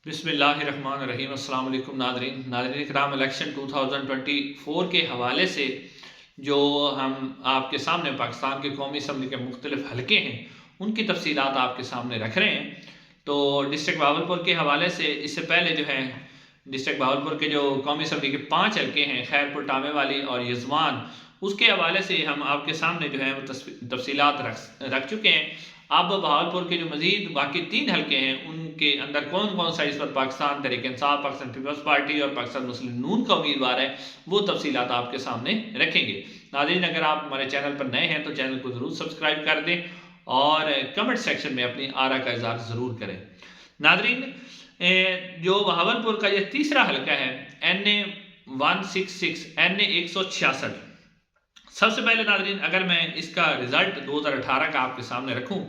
बिस्मिल्लाहिर्रहमानिर्रहीम। अस्सलाम वालेकुम नाज़रीन इकराम। इलेक्शन 2024 के हवाले से जो हम आपके सामने पाकिस्तान के कौमी असम्बली के मुख्तलिफ हलके हैं उनकी तफसीलात आपके सामने रख रहे हैं। तो डिस्ट्रिक्ट बहावलपुर के हवाले से इससे पहले जो है डिस्ट्रिक्ट बहावलपुर के जो कौमी असम्बली के 5 हलके हैं, खैरपुर, टामे वाली और यजमान, उसके हवाले से हम आपके सामने जो है वो तफसीलात रख चुके हैं। अब बहावलपुर के जो मजीद बाकी 3 हलके हैं उनके अंदर कौन कौन सा इस पर पाकिस्तान तहरीक इंसाफ, पाकिस्तान पीपल्स पार्टी और पाकिस्तान मुस्लिम नून का उम्मीदवार है, वो तफसीलात आपके सामने रखेंगे। नाज़रीन, अगर आप हमारे चैनल पर नए हैं तो चैनल को ज़रूर सब्सक्राइब कर दें और कमेंट सेक्शन में अपनी आरा का इज़हार ज़रूर करें। नाज़रीन, जो बहावलपुर का ये तीसरा हलका है NA 166 NA 166, सबसे पहले नाज़रीन अगर मैं इसका रिजल्ट 2018 का आपके सामने रखूं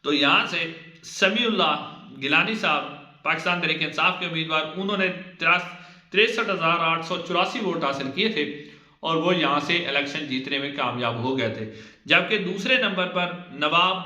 तो यहाँ से समीउल्लाह गिलानी साहब पाकिस्तान तहरीक इंसाफ के उम्मीदवार, उन्होंने 63,884 वोट हासिल किए थे और वो यहाँ से इलेक्शन जीतने में कामयाब हो गए थे। जबकि दूसरे नंबर पर नवाब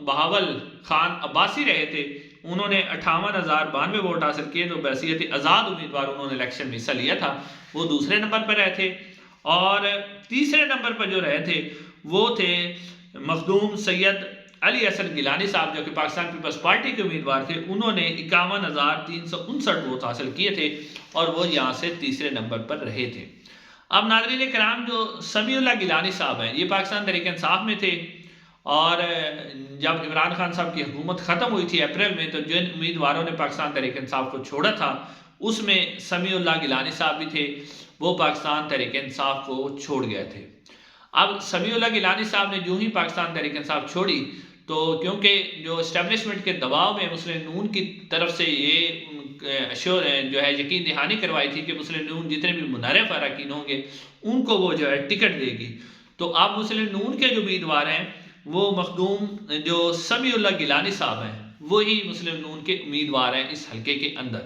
बहावल खान अब्बासी रहे थे, उन्होंने 58,092 वोट हासिल किए। तो बैसियत आज़ाद उम्मीदवार उन्होंने इलेक्शन में हिस्सा लिया था, वो दूसरे नंबर पर रहे थे। और तीसरे नंबर पर जो रहे थे वो थे मखदूम सैयद अली हसन गिलानी साहब, जो कि पाकिस्तान पीपल्स पार्टी के उम्मीदवार थे। उन्होंने 51,359 वोट हासिल किए थे और वो यहाँ से तीसरे नंबर पर रहे थे। अब नाज़रीन कराम, जो समीउल्लाह गिलानी साहब हैं, ये पाकिस्तान तहरीक इंसाफ में थे और जब इमरान खान साहब की हुकूमत ख़त्म हुई थी अप्रैल में, तो जिन उम्मीदवारों ने पाकिस्तान तहरीक इंसाफ को छोड़ा था उसमें समीउल्लाह गिलानी साहब भी थे, वो पाकिस्तान तहरीक इंसाफ को छोड़ गए थे। अब समीउल्लाह गिलानी साहब ने जो ही पाकिस्तान तहरीक इंसाफ छोड़ी, तो क्योंकि जो इस्टेब्लिशमेंट के दबाव में मुस्लिम नून की तरफ से ये जो है यकीन दहानी करवाई थी कि मुस्लिम नून जितने भी मुनहरफ अरकान होंगे उनको वो जो है टिकट देगी। तो अब मुस्लिम नून के जो उम्मीदवार हैं वो मखदूम जो समीउल्लाह गिलानी साहब हैं, वही मुस्लिम नून के उम्मीदवार हैं इस हल्के के अंदर।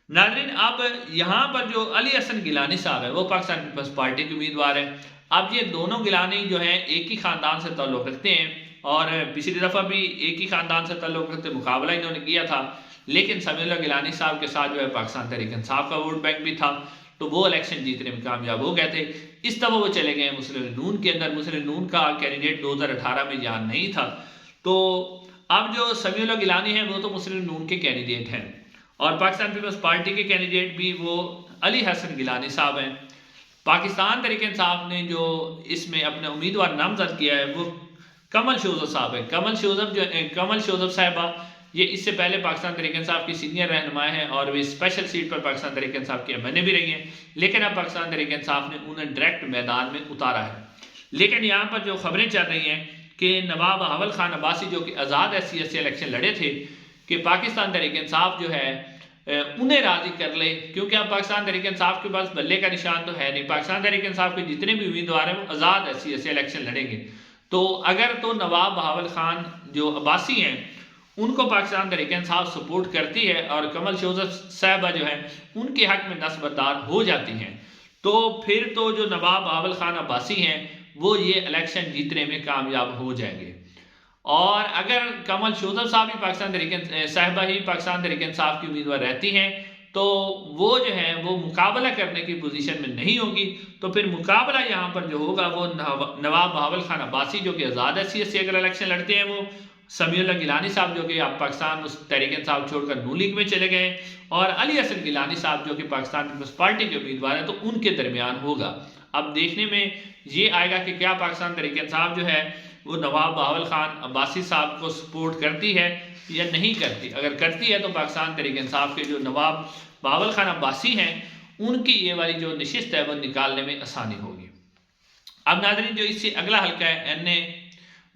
नाज़रीन, अब यहाँ पर जो अली हसन गिलानी साहब है वो पाकिस्तान पीपल्स पार्टी के उम्मीदवार हैं। अब ये दोनों गिलानी जो हैं एक ही ख़ानदान से ताल्लुक़ रखते हैं और पिछली दफ़ा भी एक ही ख़ानदान से ताल्लुक़ रखते मुकाबला इन्होंने किया था, लेकिन समीउल्लाह गिलानी साहब के साथ जो है पाकिस्तान तहरीक इंसाफ का वोट बैंक भी था, तो वो इलेक्शन जीतने में कामयाब हो गए थे। इस दफ़ा वो चले गए मुस्लिम नून के अंदर। मुस्लिम नून का कैंडिडेट 2018 में यहाँ नहीं था, तो अब जो समीउल्लाह गिलानी है वो तो मुस्लिम नून के कैंडिडेट हैं और पाकिस्तान पीपल्स पार्टी के कैंडिडेट भी वो अली हसन गिलानी साहब हैं। पाकिस्तान तहरीक इंसाफ ने जो इसमें अपने उम्मीदवार नामजद किया है वो कमल शोजब साहब है। कमल शोजब साहबा ये इससे पहले पाकिस्तान तहरीक इंसाफ की सीनियर रहनुमा हैं और वे स्पेशल सीट पर पाकिस्तान तहरीक इंसाफ की एमएनए भी रही हैं, लेकिन अब पाकिस्तान तहरीक इंसाफ ने उन्हें डायरेक्ट मैदान में उतारा है। लेकिन यहाँ पर जो खबरें चल रही हैं कि नवाब बहावल खान अब्बासी, जो कि आज़ाद SC से इलेक्शन लड़े थे, कि पाकिस्तान तहरीक इंसाफ जो है उन्हें राजी कर ले, क्योंकि अब पाकिस्तान तहरीक इंसाफ के पास बल्ले का निशान तो है नहीं। पाकिस्तान तहरीक इंसाफ के जितने भी उम्मीदवार हैं वो आज़ाद SC से इलेक्शन लड़ेंगे। तो अगर तो नवाब बहावल खान जो अब्बासी हैं उनको पाकिस्तान तहरीक इंसाफ सपोर्ट करती है और कमल शोजब साहबा जो है उनके हक में नस्बतदार हो जाती हैं, तो फिर तो जो नवाब बहावल खान अब्बासी हैं वो ये इलेक्शन जीतने में कामयाब हो जाएंगे। और अगर कमल शोजब साहब ही पाकिस्तान तहरीक इंसाफ की उम्मीदवार रहती हैं तो वो जो है वो मुकाबला करने की पोजीशन में नहीं होगी। तो फिर मुकाबला यहाँ पर जो होगा वो नवाब बहावल खान अब्बासी, जो कि आज़ाद SC से अगर इलेक्शन लड़ते हैं, वो समीउल्लाह गिलानी साहब जो कि आप पाकिस्तान तहरीक इंसाफ छोड़कर नून लीग में चले गए, और अली हसन गिलानी साहब जो कि पाकिस्तान पीपल्स पार्टी के उम्मीदवार हैं, तो उनके दरमियान होगा। अब देखने में ये आएगा कि क्या पाकिस्तान तहरीक इंसाफ जो है वो नवाब बहावल खान अब्बासी साहब को सपोर्ट करती है या नहीं करती। अगर करती है तो पाकिस्तान तहरीक इंसाफ के जो नवाब बहावल खान अब्बासी हैं उनकी ये वाली जो नशिस्त है वो निकालने में आसानी होगी। अब नाज़रीन, जो इससे अगला हल्का है NA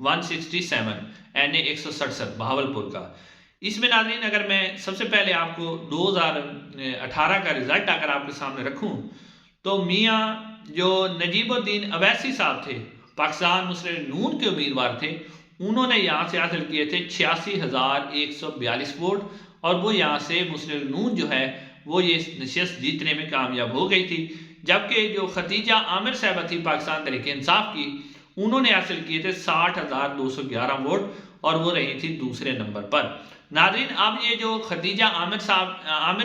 167 NA 167 बहावलपुर का, इसमें नाज़रीन अगर मैं सबसे पहले आपको 2018 का रिजल्ट अगर आपके सामने रखूं तो मियाँ जो नजीबुद्दीन अवैसी साहब थे, पाकिस्तान मुस्लिम नून के उम्मीदवार थे, उन्होंने यहाँ से हासिल किए थे 86,142 वोट और वो यहाँ से मुस्लिम नून जो है वो ये नशिस्त जीतने में कामयाब हो गई थी। जबकि जो खतीजा आमिर साहबा थी पाकिस्तान तहरीक इंसाफ की, उन्होंने हासिल किए थे 60,211 वोट और वो रही थी दूसरे नंबर पर। नाज़रीन, अब ये जो खदीजा आमिर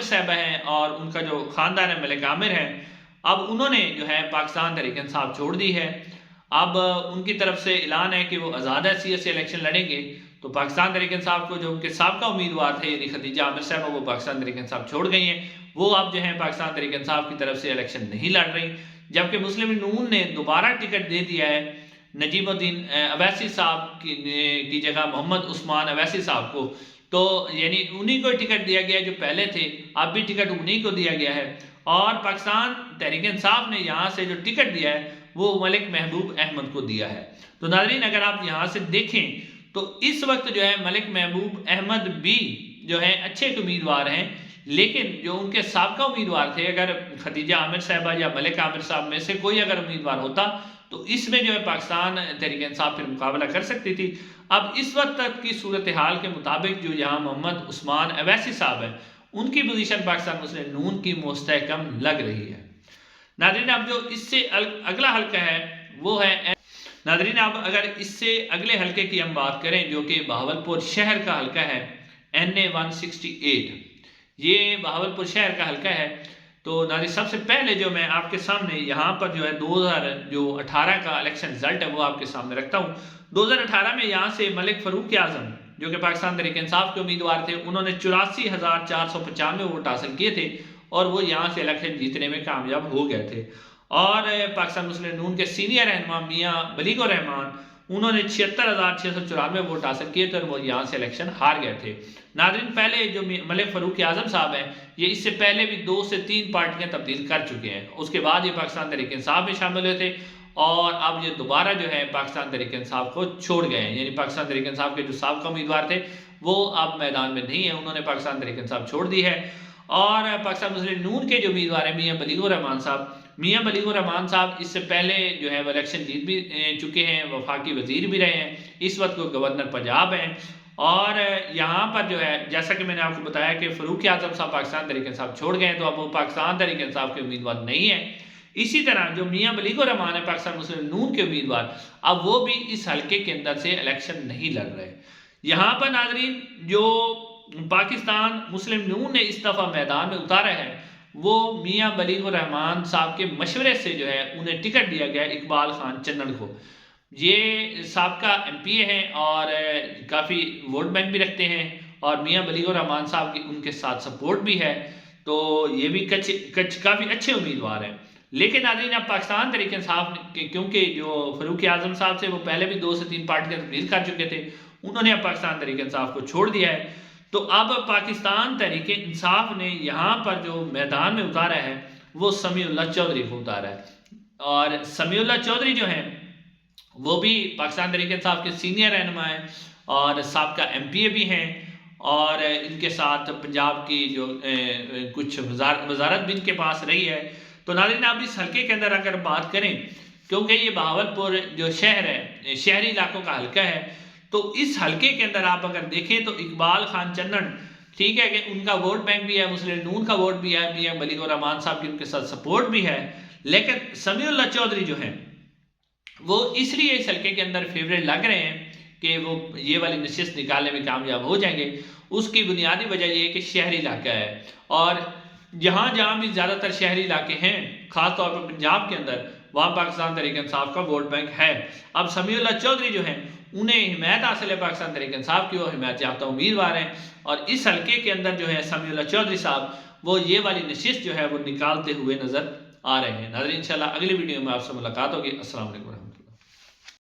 साहबा हैं और उनका जो ख़ानदान है मलिक आमिर है, अब उन्होंने जो है पाकिस्तान तहरीक इंसाफ छोड़ दी है। अब उनकी तरफ से ऐलान है कि वो आज़ाद हैसियत से इलेक्शन लड़ेंगे। तो पाकिस्तान तहरीक इंसाफ को जो उनके साबका उम्मीदवार थे यानी खदीजा आमिर साहबा, वो पाकिस्तान तहरीक इंसाफ छोड़ गई हैं। वो अब जो है पाकिस्तान तहरीक इंसाफ की तरफ से इलेक्शन नहीं लड़ रही, जबकि मुस्लिम नून ने दोबारा टिकट दे दिया है नजीमुद्दीन अवैसी साहब की जगह मोहम्मद उस्मान अवैसी साहब को। तो यानी उन्हीं को टिकट दिया गया जो पहले थे, अब भी टिकट उन्हीं को दिया गया है। और पाकिस्तान तहरीक इंसाफ ने यहाँ से जो टिकट दिया है वो मलिक महबूब अहमद को दिया है। तो नाज़रीन, अगर आप यहाँ से देखें तो इस वक्त जो है मलिक महबूब अहमद भी जो है अच्छे उम्मीदवार हैं, लेकिन जो उनके साबका उम्मीदवार थे, अगर खदीजा आमिर साहबा या मलिक आमिर साहब में से कोई अगर उम्मीदवार होता तो इसमें जो है पाकिस्तान तहरीक इंसाफ फिर मुकाबला कर सकती थी। अब इस वक्त तक की सूरत हाल के मुताबिक जो यहाँ मोहम्मद उस्मान अवैसी साहब हैं, उनकी पोजीशन पाकिस्तान मुस्लिम नून की मुस्तहकम लग रही है। नाज़रीन, अब जो इससे अगला हल्का है वो है नाज़रीन, अब अगर इससे अगले हल्के की हम बात करें जो कि बहावलपुर शहर का हल्का है NA 168, ये बहावलपुर शहर का हल्का है। तो नाज़रीन, सबसे पहले जो मैं आपके सामने यहाँ पर जो है 2018 का इलेक्शन रिजल्ट है वो आपके सामने रखता हूँ। 2018 में यहाँ से मलिक फ़ारूक आज़म जो कि पाकिस्तान तहरीक इंसाफ के उम्मीदवार थे, उन्होंने 84,495 वोट हासिल किए थे और वो यहाँ से इलेक्शन जीतने में कामयाब हो गए थे। और पाकिस्तान मुस्लिम नून के सीनियर रहनुमा मियाँ बलीगो रहमान, उन्होंने 76,694 वोट हासिल किए थे और वो यहाँ से इलेक्शन हार गए थे। नाज़रीन, पहले जो मलिक फ़ारूक आज़म साहब हैं, ये इससे पहले भी 2 से 3 पार्टियां तब्दील कर चुके हैं। उसके बाद ये पाकिस्तान तहरीक इंसाफ में शामिल हुए थे और अब ये दोबारा जो है पाकिस्तान तहरीक इंसाफ को छोड़ गए हैं। यानी पाकिस्तान तहरीक इंसाफ के जो साबका उम्मीदवार थे वो अब मैदान में नहीं है, उन्होंने पाकिस्तान तहरीक इंसाफ छोड़ दी है। और पाकिस्तान मुस्लिम नून के जो उम्मीदवार हैं मियाँ बलीगुर रहमान साहब, मियाँ बलीगुर रहमान साहब इससे पहले जो है वो इलेक्शन जीत भी चुके हैं, वफाकी वजीर भी रहे हैं, इस वक्त वो गवर्नर पंजाब हैं। और यहाँ पर जो है जैसा कि मैंने आपको बताया कि फ़ारूक आज़म साहब पाकिस्तान तहरीक इंसाफ छोड़ गए, तो अब वो पाकिस्तान तहरीक इंसाफ के उम्मीदवार नहीं है। इसी तरह जो मियाँ बलीगुर रहमान है पाकिस्तान मुस्लिम नून के उम्मीदवार, अब वो भी इस हल्के के अंदर से इलेक्शन नहीं लड़ रहे। यहाँ पर नाज़रीन, जो पाकिस्तान मुस्लिम नून ने इस दफ़ा मैदान में उतारा है वो मियाँ बलीगुर रहमान साहब के मशवरे से जो है उन्हें टिकट दिया गया इकबाल खान चन्नड़ को। ये साबका MP हैं और काफ़ी वोट बैंक भी रखते हैं और मियाँ बलीगुर रहमान साहब की उनके साथ सपोर्ट भी है, तो ये भी काफ़ी अच्छे उम्मीदवार हैं। लेकिन नाज़रीन, अब पाकिस्तान तहरीक इंसाफ क्योंकि जो फ़ारूक आज़म साहब थे वो पहले भी 2 से 3 पार्टियां तब्दील कर चुके थे, उन्होंने अब पाकिस्तान तहरीक इंसाफ को छोड़ दिया है। तो अब पाकिस्तान तहरीक इंसाफ ने यहाँ पर जो मैदान में उतारा है वो समीउल्लाह चौधरी को उतारा है। और समीउल्लाह चौधरी जो हैं वो भी पाकिस्तान तहरीक इंसाफ के सीनियर रहनुमा हैं और साबका MPA भी हैं और इनके साथ पंजाब की जो कुछ वजारत भी इनके पास रही है। तो नाज़रीन, आप इस हल्के के अंदर अगर बात करें, क्योंकि ये बहावलपुर जो शहर है शहरी इलाकों का हल्का है, तो इस हल्के के अंदर आप अगर देखें तो इकबाल खान चन्नड़, ठीक है कि उनका वोट बैंक भी है, मुस्लिम नून का वोट भी है, मियाँ बलीगुर रहमान साहब की उनके साथ सपोर्ट भी है, लेकिन समीउल्लाह चौधरी जो हैं वो इसलिए इस हल्के के अंदर फेवरेट लग रहे हैं कि वो ये वाली नशिस्त निकालने में कामयाब हो जाएंगे। उसकी बुनियादी वजह ये है कि शहरी इलाका है और जहाँ भी ज़्यादातर शहरी इलाके हैं, ख़ासतौर पर पंजाब के अंदर, वहाँ पाकिस्तान तहरीक इंसाफ का वोट बैंक है। अब समीउल्लाह चौधरी जो हैं उन्हें हिमायत हासिल है पाकिस्तान तहरीक इंसाफ की, वो हिमायत याफ्ता उम्मीदवार हैं और इस हल्के के अंदर जो है समीउल्लाह चौधरी साहब वो ये वाली नशिस्त जो है वो निकालते हुए नज़र आ रहे हैं। नाज़रीन, इंशाल्लाह अगली वीडियो में आपसे मुलाकात होगी। अस्सलाम वालेकुम।